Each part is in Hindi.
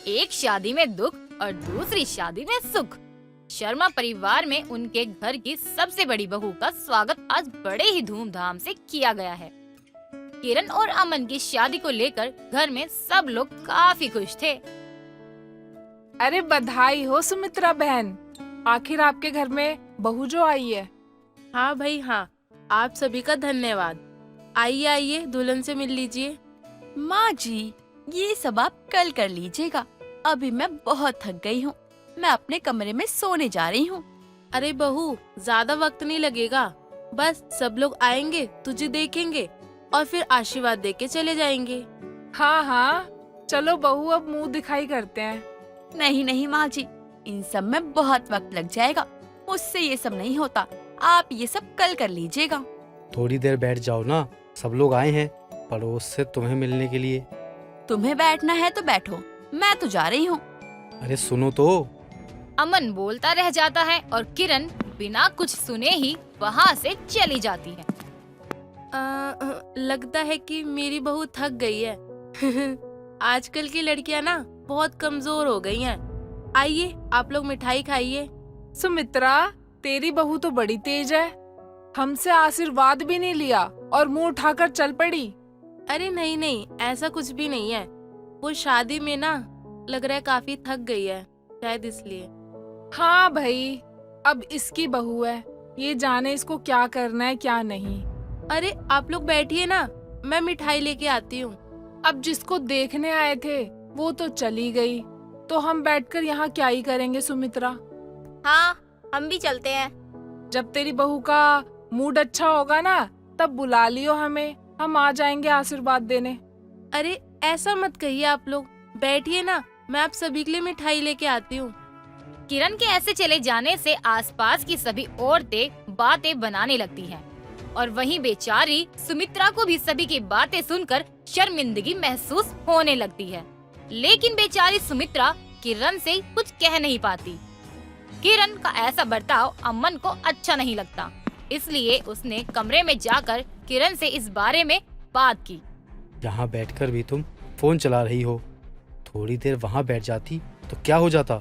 एक शादी में दुख और दूसरी शादी में सुख। शर्मा परिवार में उनके घर की सबसे बड़ी बहू का स्वागत आज बड़े ही धूमधाम से किया गया है। किरण और अमन की शादी को लेकर घर में सब लोग काफी खुश थे। अरे बधाई हो सुमित्रा बहन, आखिर आपके घर में बहू जो आई है। हाँ भाई हाँ, आप सभी का धन्यवाद। आइए आइए, दुल्हन से मिल लीजिए। माँ जी, ये सब आप कल कर लीजिएगा, अभी मैं बहुत थक गई हूँ। मैं अपने कमरे में सोने जा रही हूँ। अरे बहू, ज्यादा वक्त नहीं लगेगा, बस सब लोग आएंगे, तुझे देखेंगे और फिर आशीर्वाद देके चले जाएंगे। हाँ हाँ, चलो बहू अब मुंह दिखाई करते हैं। नहीं नहीं माँ जी, इन सब में बहुत वक्त लग जाएगा, मुझसे ये सब नहीं होता। आप ये सब कल कर लीजिएगा। थोड़ी देर बैठ जाओ ना, सब लोग आए हैं पड़ोस से तुम्हें मिलने के लिए। तुम्हें बैठना है तो बैठो, मैं तो जा रही हूँ। अरे सुनो तो। अमन बोलता रह जाता है और किरण बिना कुछ सुने ही वहाँ से चली जाती है। लगता है कि मेरी बहू थक गई है। आजकल की लड़कियां ना बहुत कमजोर हो गई हैं। आइए आप लोग मिठाई खाइए। सुमित्रा, तेरी बहू तो बड़ी तेज है, हमसे आशीर्वाद भी नहीं लिया और मुंह उठाकर चल पड़ी। अरे नहीं नहीं, ऐसा कुछ भी नहीं है। वो शादी में ना लग रहा है काफी थक गई है, शायद इसलिए। हाँ भाई, अब इसकी बहू है, ये जाने इसको क्या करना है क्या नहीं। अरे आप लोग बैठिए ना, मैं मिठाई लेके आती हूँ। अब जिसको देखने आए थे वो तो चली गई, तो हम बैठकर यहाँ क्या ही करेंगे सुमित्रा। हाँ, हम भी चलते हैं। जब तेरी बहू का मूड अच्छा होगा ना, तब बुला लियो हमें, हम आ जाएंगे आशीर्वाद देने। अरे ऐसा मत कहिए, आप लोग बैठिए ना, मैं आप सभी के लिए मिठाई लेके आती हूँ। किरण के ऐसे चले जाने से आसपास की सभी औरतें बातें बनाने लगती हैं और वहीं बेचारी सुमित्रा को भी सभी की बातें सुनकर शर्मिंदगी महसूस होने लगती है। लेकिन बेचारी सुमित्रा किरण से कुछ कह नहीं पाती। किरण का ऐसा बर्ताव अमन को अच्छा नहीं लगता, इसलिए उसने कमरे में जाकर किरण से इस बारे में बात की। यहाँ बैठकर भी तुम फोन चला रही हो, थोड़ी देर वहाँ बैठ जाती तो क्या हो जाता।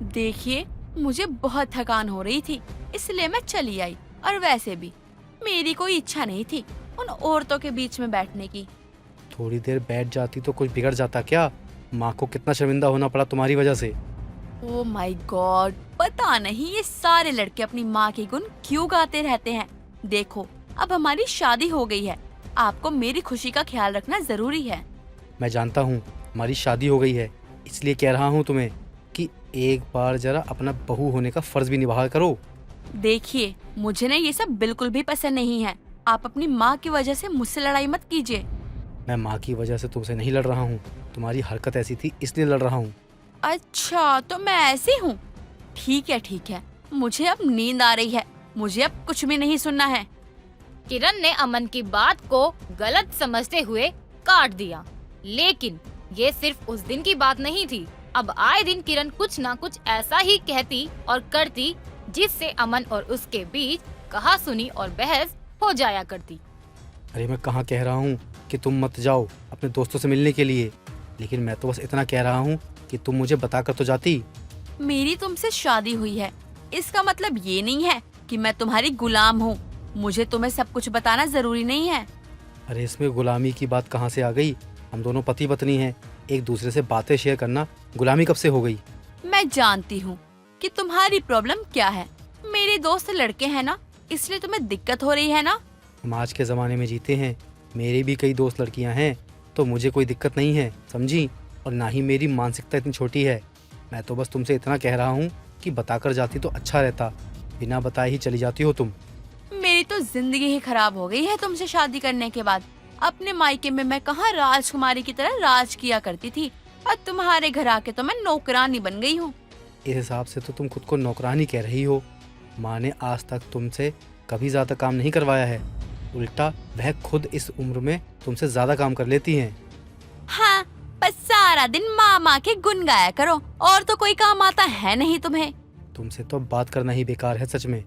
देखिए, मुझे बहुत थकान हो रही थी, इसलिए मैं चली आई। और वैसे भी मेरी कोई इच्छा नहीं थी उन औरतों के बीच में बैठने की। थोड़ी देर बैठ जाती तो कुछ बिगड़ जाता क्या। माँ को कितना शर्मिंदा होना पड़ा तुम्हारी वजह से। ओह माय गॉड, पता नहीं ये सारे लड़के अपनी माँ के गुण क्यों गाते रहते हैं। देखो, अब हमारी शादी हो गई है, आपको मेरी खुशी का ख्याल रखना जरूरी है। मैं जानता हूँ हमारी शादी हो गई है, इसलिए कह रहा हूँ तुम्हें कि एक बार जरा अपना बहू होने का फर्ज भी निभा करो। देखिए, मुझे ना ये सब बिल्कुल भी पसंद नहीं है। आप अपनी माँ की वजह से मुझसे लड़ाई मत कीजिए। मैं माँ की वजह से तुमसे नहीं लड़ रहा हूँ, तुम्हारी हरकत ऐसी थी इसलिए लड़ रहा हूँ। अच्छा, तो मैं ऐसी हूँ। ठीक है, मुझे अब नींद आ रही है, मुझे अब कुछ भी नहीं सुनना है। किरण ने अमन की बात को गलत समझते हुए काट दिया। लेकिन ये सिर्फ उस दिन की बात नहीं थी। अब आए दिन किरण कुछ ना कुछ ऐसा ही कहती और करती जिससे अमन और उसके बीच कहासुनी और बहस हो जाया करती। अरे मैं कहाँ कह रहा हूँ कि तुम मत जाओ अपने दोस्तों से मिलने के लिए, लेकिन मैं तो बस इतना कह रहा हूँ कि तुम मुझे बता कर तो जाती। मेरी तुमसे शादी हुई है, इसका मतलब ये नहीं है कि मैं तुम्हारी गुलाम हूँ। मुझे तुम्हें सब कुछ बताना जरूरी नहीं है। अरे इसमें गुलामी की बात कहाँ से आ गई। हम दोनों पति पत्नी हैं, एक दूसरे से बातें शेयर करना गुलामी कब से हो गई। मैं जानती हूँ कि तुम्हारी प्रॉब्लम क्या है। मेरे दोस्त लड़के हैं ना, इसलिए तुम्हें दिक्कत हो रही है ना। हम आज के ज़माने में जीते हैं, मेरे भी कई दोस्त लड़कियां हैं, तो मुझे कोई दिक्कत नहीं है, समझी। और ना ही मेरी मानसिकता इतनी छोटी है। मैं तो बस तुमसे इतना कह रहा हूँ कि बताकर जाती तो अच्छा रहता, बिना बताए ही चली जाती हो तुम। मेरी तो जिंदगी ही खराब हो गई है तुमसे शादी करने के बाद। अपने मायके में मैं कहाँ राजकुमारी की तरह राज किया करती थी, और तुम्हारे घर आके तो मैं नौकरानी बन गई हूँ। इस हिसाब से तो तुम खुद को नौकरानी कह रही हो। माँ ने आज तक तुमसे कभी ज़्यादा काम नहीं करवाया है, उल्टा वह खुद इस उम्र में तुमसे ज़्यादा काम कर लेती हैं। हाँ, बस सारा दिन माँ के गुन गाया करो, और तो कोई काम आता है नहीं तुम्हें। तुमसे तो बात करना ही बेकार है सच में।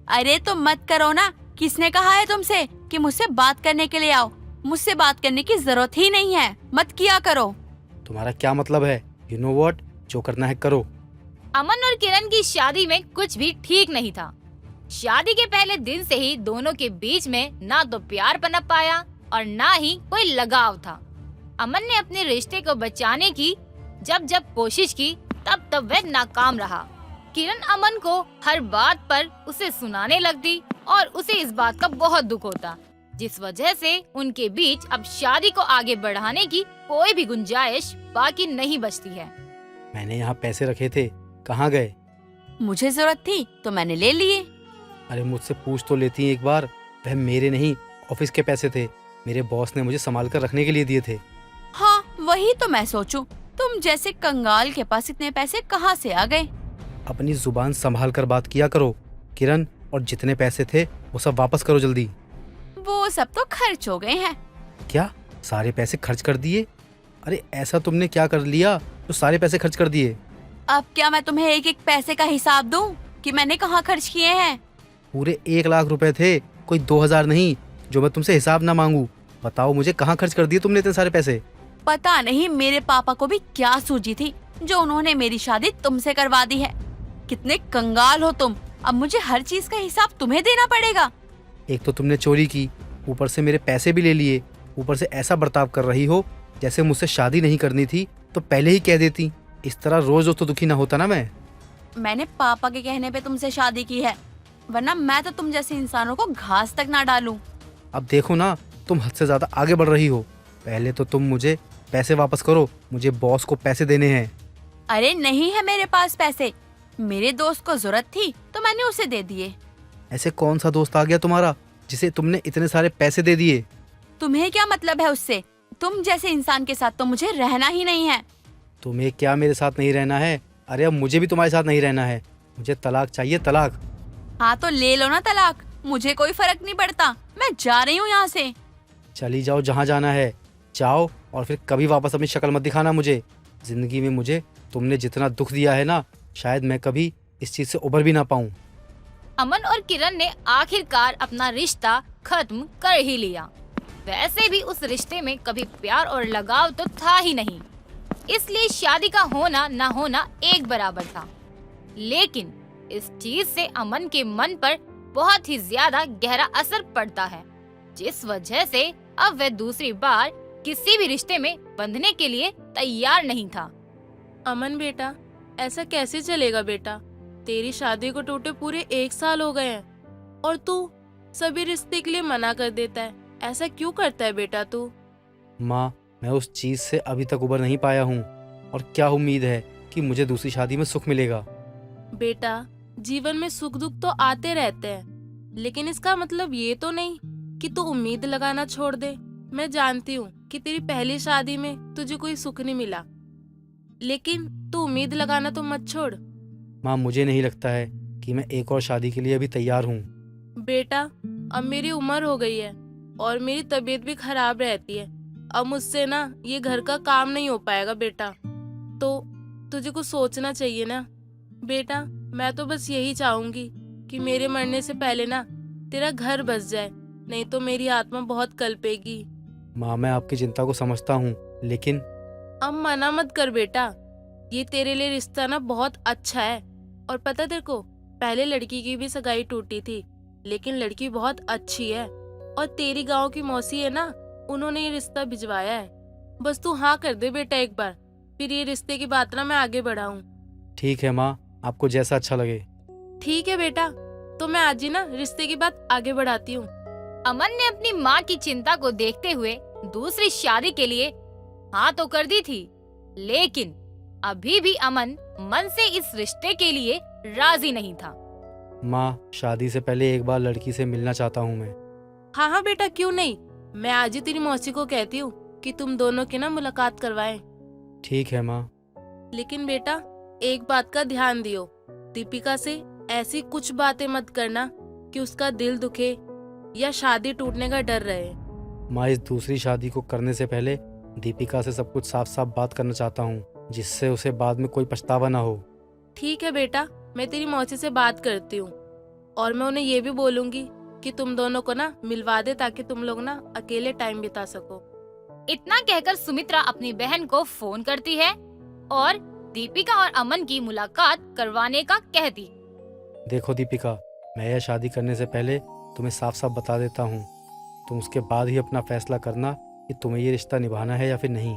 अरे तो मत करो ना, किसने कहा है तुमसे कि मुझसे बात करने के लिए आओ। मुझसे बात करने की जरूरत ही नहीं है, मत किया करो। तुम्हारा क्या मतलब है, यू नो व्हाट, जो करना है करो। अमन और किरण की शादी में कुछ भी ठीक नहीं था। शादी के पहले दिन से ही दोनों के बीच में ना तो प्यार पनप पाया और ना ही कोई लगाव था। अमन ने अपने रिश्ते को बचाने की जब जब कोशिश की तब तब वह नाकाम रहा। किरण अमन को हर बात पर उसे सुनाने लगती और उसे इस बात का बहुत दुख होता, जिस वजह से उनके बीच अब शादी को आगे बढ़ाने की कोई भी गुंजाइश बाकी नहीं बचती है। मैंने यहाँ पैसे रखे थे, कहाँ गए? मुझे जरूरत थी तो मैंने ले लिए। अरे मुझसे पूछ तो लेती एक बार। वह मेरे नहीं, ऑफिस के पैसे थे। मेरे बॉस ने मुझे संभाल कर रखने के लिए दिए थे। हाँ वही तो मैं सोचूं, तुम जैसे कंगाल के पास इतने पैसे कहाँ से आ गए? अपनी जुबान संभाल कर बात किया करो किरण, और जितने पैसे थे वो सब वापस करो जल्दी। वो सब तो खर्च हो गए हैं। क्या सारे पैसे खर्च कर दिए? अरे ऐसा तुमने क्या कर लिया जो सारे पैसे खर्च कर दिए? अब क्या मैं तुम्हें एक एक पैसे का हिसाब दूं कि मैंने कहाँ खर्च किए हैं? पूरे 1 लाख रुपए थे, कोई 2000 नहीं, जो मैं तुमसे हिसाब ना मांगू। बताओ मुझे, कहाँ खर्च कर दिए तुमने इतने सारे पैसे? पता नहीं मेरे पापा को भी क्या सूझी थी जो उन्होंने मेरी शादी तुमसे करवा दी है। कितने कंगाल हो तुम, अब मुझे हर चीज का हिसाब तुम्हें देना पड़ेगा। एक तो तुमने चोरी की, ऊपर से मेरे पैसे भी ले लिए, ऊपर से ऐसा बर्ताव कर रही हो जैसे मुझसे शादी नहीं करनी थी तो पहले ही कह देती। इस तरह रोज रोज तो दुखी ना होता ना मैं। मैंने पापा के कहने पे तुमसे शादी की है, वरना मैं तो तुम जैसे इंसानों को घास तक ना डालूं। अब देखो ना, तुम हद से ज्यादा आगे बढ़ रही हो। पहले तो तुम मुझे पैसे वापस करो, मुझे बॉस को पैसे देने हैं। अरे नहीं है मेरे पास पैसे, मेरे दोस्त को जरूरत थी तो मैंने उसे दे दिए। ऐसे कौन सा दोस्त आ गया तुम्हारा जिसे तुमने इतने सारे पैसे दे दिए? तुम्हें क्या मतलब है उससे? तुम जैसे इंसान के साथ तो मुझे रहना ही नहीं है। तुम्हें क्या मेरे साथ नहीं रहना है? अरे अब मुझे भी तुम्हारे साथ नहीं रहना है। मुझे तलाक चाहिए, तलाक। हाँ तो ले लो ना तलाक, मुझे कोई फर्क नहीं पड़ता। मैं जा रही हूँ यहाँ से। चली जाओ जहाँ जाना है, जाओ, और फिर कभी वापस अपनी शक्ल मत दिखाना मुझे। जिंदगी में मुझे तुमने जितना दुख दिया है ना, शायद मैं कभी इस चीज से उबर भी ना पाऊँ। अमन और किरण ने आखिरकार अपना रिश्ता खत्म कर ही लिया। वैसे भी उस रिश्ते में कभी प्यार और लगाव तो था ही नहीं, इसलिए शादी का होना ना होना एक बराबर था। लेकिन इस चीज से अमन के मन पर बहुत ही ज्यादा गहरा असर पड़ता है, जिस वजह से अब वह दूसरी बार किसी भी रिश्ते में बंधने के लिए तैयार नहीं था। अमन बेटा, ऐसा कैसे चलेगा बेटा? तेरी शादी को टूटे पूरे 1 साल हो गए हैं और तू सभी रिश्ते के लिए मना कर देता है। ऐसा क्यों करता है बेटा तू? माँ, मैं उस चीज से अभी तक उबर नहीं पाया हूँ, और क्या उम्मीद है कि मुझे दूसरी शादी में सुख मिलेगा? बेटा, जीवन में सुख दुख तो आते रहते हैं, लेकिन इसका मतलब ये तो नहीं कि तू उम्मीद लगाना छोड़ दे। मैं जानती हूँ कि तेरी पहली शादी में तुझे कोई सुख नहीं मिला, लेकिन तू उम्मीद लगाना तो मत छोड़। माँ, मुझे नहीं लगता है कि मैं एक और शादी के लिए अभी तैयार हूँ। बेटा, अब मेरी उम्र हो गई है और मेरी तबीयत भी खराब रहती है। अब मुझसे ना ये घर का काम नहीं हो पाएगा बेटा, तो तुझे कुछ सोचना चाहिए ना। बेटा, मैं तो बस यही चाहूंगी कि मेरे मरने से पहले ना तेरा घर बस जाए, नहीं तो मेरी आत्मा बहुत कल्पेगी। माँ, मैं आपकी चिंता को समझता हूँ, लेकिन अब मना मत कर बेटा, ये तेरे लिए रिश्ता ना बहुत अच्छा है। और पता तेरे को, पहले लड़की की भी सगाई टूटी थी, लेकिन लड़की बहुत अच्छी है और तेरी गांव की मौसी है ना, उन्होंने ये रिश्ता भिजवाया है। बस तू हाँ कर दे बेटा एक बार, फिर ये रिश्ते की बात ना मैं आगे बढ़ाऊं। ठीक है माँ, आपको जैसा अच्छा लगे। ठीक है बेटा, तो मैं आज ही ना रिश्ते की बात आगे बढ़ाती हूँ। अमन ने अपनी माँ की चिंता को देखते हुए दूसरी शादी के लिए हाँ तो कर दी थी, लेकिन अभी भी अमन मन से इस रिश्ते के लिए राजी नहीं था। माँ, शादी से पहले एक बार लड़की से मिलना चाहता हूँ मैं। हाँ हाँ बेटा, क्यों नहीं, मैं आज ही तेरी मौसी को कहती हूँ कि तुम दोनों की ना मुलाकात करवाएं। ठीक है माँ। लेकिन बेटा, एक बात का ध्यान दियो, दीपिका से ऐसी कुछ बातें मत करना कि उसका दिल दुखे या शादी टूटने का डर रहे। माँ, इस दूसरी शादी को करने से पहले दीपिका से सब कुछ साफ साफ बात करना चाहता हूँ, जिससे उसे बाद में कोई पछतावा ना हो। ठीक है बेटा, मैं तेरी मौसी से बात करती हूँ और मैं उन्हें ये भी बोलूंगी कि तुम दोनों को ना मिलवा दे, ताकि तुम लोग ना अकेले टाइम बिता सको। इतना कहकर सुमित्रा अपनी बहन को फोन करती है और दीपिका और अमन की मुलाकात करवाने का कह दी। देखो दीपिका, मैं यह शादी करने से पहले तुम्हें साफ साफ बता देता हूँ। तुम उसके बाद ही अपना फैसला करना कि तुम्हें ये रिश्ता निभाना है या फिर नहीं।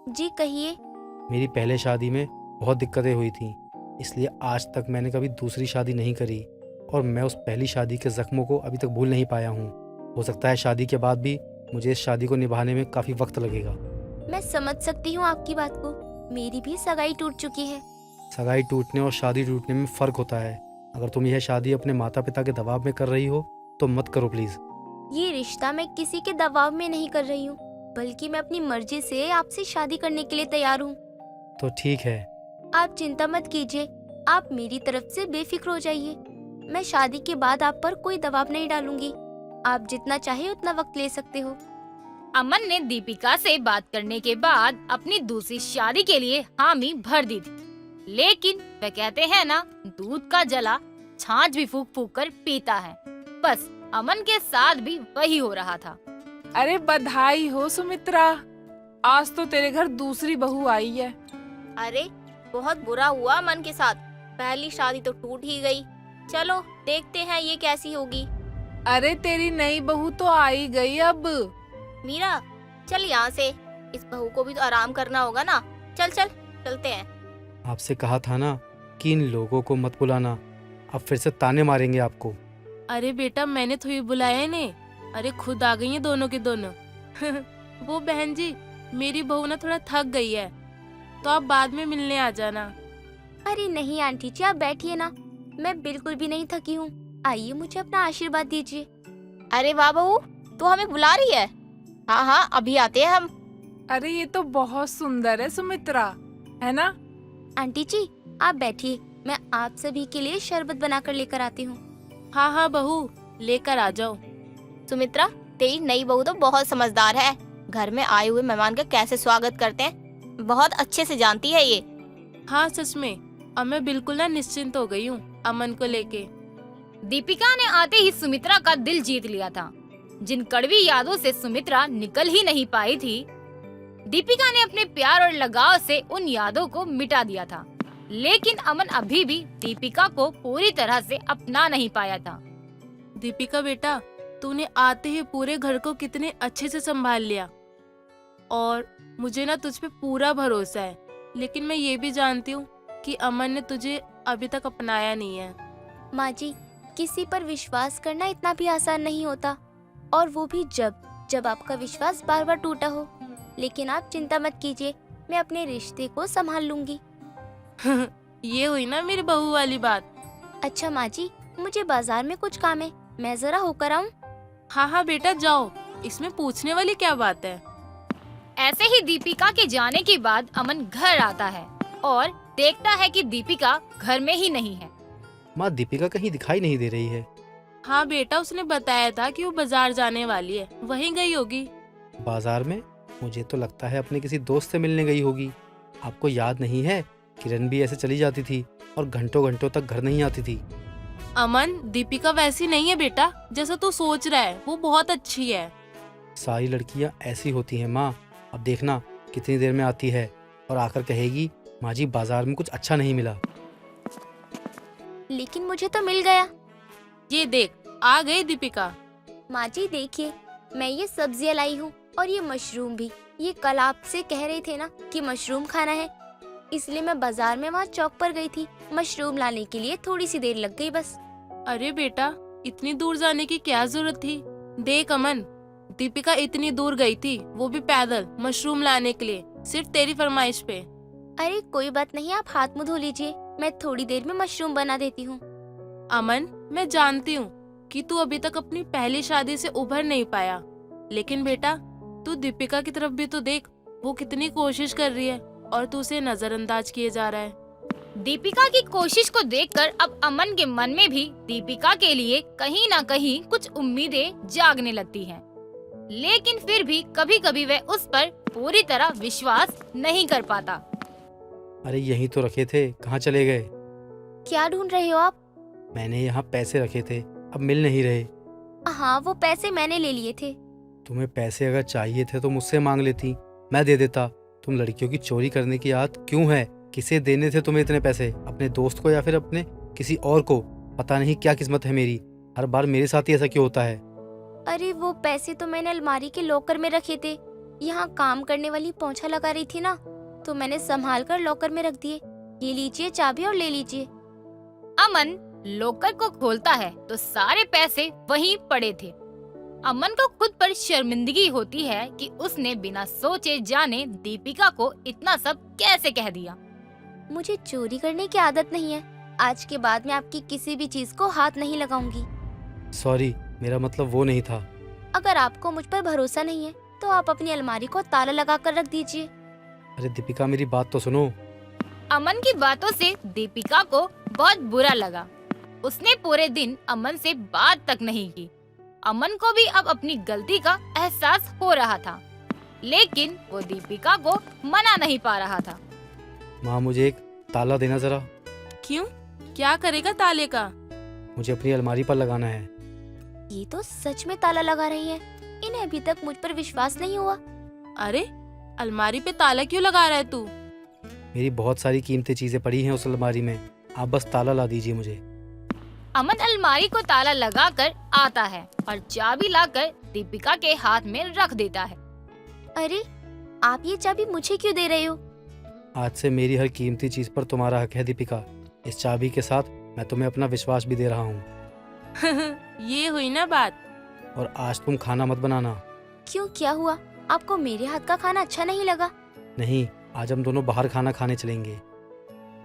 जी कहिए। मेरी पहले शादी में बहुत दिक्कतें हुई थी, इसलिए आज तक मैंने कभी दूसरी शादी नहीं करी और मैं उस पहली शादी के जख्मों को अभी तक भूल नहीं पाया हूँ। हो सकता है शादी के बाद भी मुझे इस शादी को निभाने में काफ़ी वक्त लगेगा। मैं समझ सकती हूँ आपकी बात को। मेरी भी सगाई टूट चुकी है। सगाई टूटने और शादी टूटने में फ़र्क होता है। अगर तुम यह शादी अपने माता पिता के दबाव में कर रही हो तो मत करो प्लीज़। ये रिश्ता मैं किसी के दबाव में नहीं कर रही हूँ, बल्कि मैं अपनी मर्जी से आपसे शादी करने के लिए तैयार हूँ। तो ठीक है। आप चिंता मत कीजिए, आप मेरी तरफ से बेफिक्र हो जाइए। मैं शादी के बाद आप पर कोई दबाव नहीं डालूंगी। आप जितना चाहे उतना वक्त ले सकते हो। अमन ने दीपिका से बात करने के बाद अपनी दूसरी शादी के लिए हामी भर दी थी, लेकिन वे कहते हैं ना, दूध का जला छाछ भी फूक फूक कर पीता है। बस अमन के साथ भी वही हो रहा था। अरे बधाई हो सुमित्रा, आज तो तेरे घर दूसरी बहू आई है। अरे बहुत बुरा हुआ मन के साथ, पहली शादी तो टूट ही गई। चलो देखते हैं ये कैसी होगी। अरे तेरी नई बहू तो आई गई अब। मीरा चल यहाँ से, इस बहू को भी तो आराम करना होगा ना। चल चल चलते हैं। आपसे कहा था ना कि इन लोगों को मत बुलाना, अब फिर से ताने मारेंगे आपको। अरे बेटा, मैंने तो ये बुलाया इन्हें। अरे खुद आ गई हैं दोनों के दोनों। वो बहन जी, मेरी बहू ना थोड़ा थक गई है, तो आप बाद में मिलने आ जाना। अरे नहीं आंटी जी, आप बैठिए ना, मैं बिल्कुल भी नहीं थकी हूँ। आइए मुझे अपना आशीर्वाद दीजिए। अरे वाह बहू, तू हमें बुला रही है? हाँ हाँ अभी आते हैं हम। अरे ये तो बहुत सुंदर है सुमित्रा, है ना? आंटी जी आप बैठिए, मैं आप सभी के लिए शरबत बनाकर लेकर आती हूँ। हाँ हाँ बहू, लेकर आ जाओ। सुमित्रा तेरी नई बहू तो बहुत समझदार है, घर में आए हुए मेहमान का कैसे स्वागत करते हैं बहुत अच्छे से जानती है ये। हाँ सच में, अब मैं बिल्कुल ना निश्चिंत हो गई हूँ अमन को लेके। दीपिका ने आते ही सुमित्रा का दिल जीत लिया था। जिन कड़वी यादों से सुमित्रा निकल ही नहीं पाई थी, दीपिका ने अपने प्यार और लगाव से उन यादों को मिटा दिया था। लेकिन अमन अभी भी दीपिका को पूरी तरह से अपना नहीं पाया था। दीपिका बेटा, तूने आते ही पूरे घर को कितने अच्छे से संभाल लिया और मुझे ना तुझ पे पूरा भरोसा है। लेकिन मैं ये भी जानती हूँ कि अमन ने तुझे अभी तक अपनाया नहीं है। माँ जी, किसी पर विश्वास करना इतना भी आसान नहीं होता, और वो भी जब आपका विश्वास बार बार टूटा हो। लेकिन आप चिंता मत कीजिए, मैं अपने रिश्ते को संभाल लूंगी। ये हुई ना मेरी बहू वाली बात। अच्छा माँ जी, मुझे बाजार में कुछ काम है, मैं जरा होकर आऊँ? हाँ हाँ बेटा जाओ, इसमें पूछने वाली क्या बात है। ऐसे ही दीपिका के जाने के बाद अमन घर आता है और देखता है कि दीपिका घर में ही नहीं है। माँ, दीपिका कहीं दिखाई नहीं दे रही है। हाँ बेटा, उसने बताया था कि वो बाजार जाने वाली है, वहीं गई होगी। बाजार में? मुझे तो लगता है अपने किसी दोस्त से मिलने गई होगी। आपको याद नहीं है, किरण भी ऐसे चली जाती थी और घंटों घंटों तक घर नहीं आती थी। अमन, दीपिका वैसी नहीं है बेटा जैसा तू सोच रहा है, वो बहुत अच्छी है। सारी लड़कियां ऐसी होती हैं माँ। अब देखना कितनी देर में आती है और आकर कहेगी, माँ जी बाजार में कुछ अच्छा नहीं मिला। लेकिन मुझे तो मिल गया। ये देख, आ गई दीपिका। माँ जी देखिए, मैं ये सब्जियाँ लाई हूँ और ये मशरूम भी। ये कल आपसे कह रहे थे ना कि मशरूम खाना है, इसलिए मैं बाजार में वहाँ चौक पर गई थी। मशरूम लाने के लिए थोड़ी सी देर लग गई बस। अरे बेटा, इतनी दूर जाने की क्या जरूरत थी? देख अमन, दीपिका इतनी दूर गई थी, वो भी पैदल, मशरूम लाने के लिए, सिर्फ तेरी फरमाइश पे। अरे कोई बात नहीं, आप हाथ मुंह धो लीजिए, मैं थोड़ी देर में मशरूम बना देती हूँ। अमन, मैं जानती हूँ कि तू अभी तक अपनी पहली शादी से उभर नहीं पाया, लेकिन बेटा तू दीपिका की तरफ भी तो देख, वो कितनी कोशिश कर रही है और तू उसे नजरअंदाज किए जा रहा है। दीपिका की कोशिश को देखकर अब अमन के मन में भी दीपिका के लिए कहीं ना कहीं कुछ उम्मीदें जागने लगती हैं। लेकिन फिर भी कभी कभी वह उस पर पूरी तरह विश्वास नहीं कर पाता। अरे यहीं तो रखे थे, कहाँ चले गए? क्या ढूंढ रहे हो आप? मैंने यहाँ पैसे रखे थे, अब मिल नहीं रहे। हाँ, वो पैसे मैंने ले लिए थे। तुम्हें पैसे अगर चाहिए थे तो मुझसे मांग लेती, मैं दे देता। तुम लड़कियों की चोरी करने की आदत क्यों है? किसे देने थे तुम्हें इतने पैसे? अपने दोस्त को या फिर अपने किसी और को? पता नहीं क्या किस्मत है मेरी, हर बार मेरे साथ ही ऐसा क्यों होता है? अरे वो पैसे तो मैंने अलमारी के लॉकर में रखे थे। यहाँ काम करने वाली पोंछा लगा रही थी ना, तो मैंने संभाल कर लॉकर में रख दिए। ये लीजिए चाबी और ले लीजिए। अमन लॉकर को खोलता है तो सारे पैसे वहीं पड़े थे। अमन को खुद पर शर्मिंदगी होती है कि उसने बिना सोचे जाने दीपिका को इतना सब कैसे कह दिया। मुझे चोरी करने की आदत नहीं है। आज के बाद मैं आपकी किसी भी चीज को हाथ नहीं लगाऊंगी। सॉरी, मेरा मतलब वो नहीं था। अगर आपको मुझ पर भरोसा नहीं है तो आप अपनी अलमारी को ताला लगा कर रख दीजिए। अरे दीपिका, मेरी बात तो सुनो। अमन की बातों से दीपिका को बहुत बुरा लगा। उसने पूरे दिन अमन से बात तक नहीं की। अमन को भी अब अपनी गलती का एहसास हो रहा था, लेकिन वो दीपिका को मना नहीं पा रहा था। माँ, मुझे एक ताला देना जरा। क्यों? क्या करेगा ताले का? मुझे अपनी अलमारी पर लगाना है। ये तो सच में ताला लगा रही है। इन्हें अभी तक मुझ पर विश्वास नहीं हुआ। अरे अलमारी पे ताला क्यों लगा रहा है तू? मेरी बहुत सारी कीमती चीजें पड़ी हैं उस अलमारी में, आप बस ताला ला दीजिए मुझे। अमन अलमारी को ताला लगाकर आता है और चाबी लाकर दीपिका के हाथ में रख देता है। अरे आप ये चाबी मुझे क्यों दे रहे हो? आज से मेरी हर कीमती चीज पर तुम्हारा हक है दीपिका। इस चाबी के साथ मैं तुम्हें अपना विश्वास भी दे रहा हूँ। ये हुई ना बात। और आज तुम खाना मत बनाना। क्यों, क्या हुआ? आपको मेरे हाथ का खाना अच्छा नहीं लगा? नहीं, आज हम दोनों बाहर खाना खाने चलेंगे।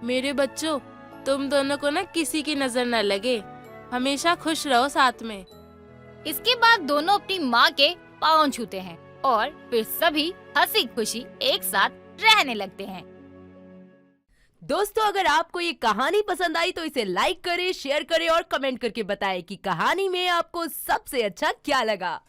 मेरे बच्चों, तुम दोनों को ना किसी की नजर न लगे, हमेशा खुश रहो साथ में। इसके बाद दोनों अपनी माँ के पाँव छूते हैं और फिर सभी हंसी खुशी एक साथ रहने लगते हैं। दोस्तों, अगर आपको ये कहानी पसंद आई तो इसे लाइक करें, शेयर करें और कमेंट करके बताएं कि कहानी में आपको सबसे अच्छा क्या लगा।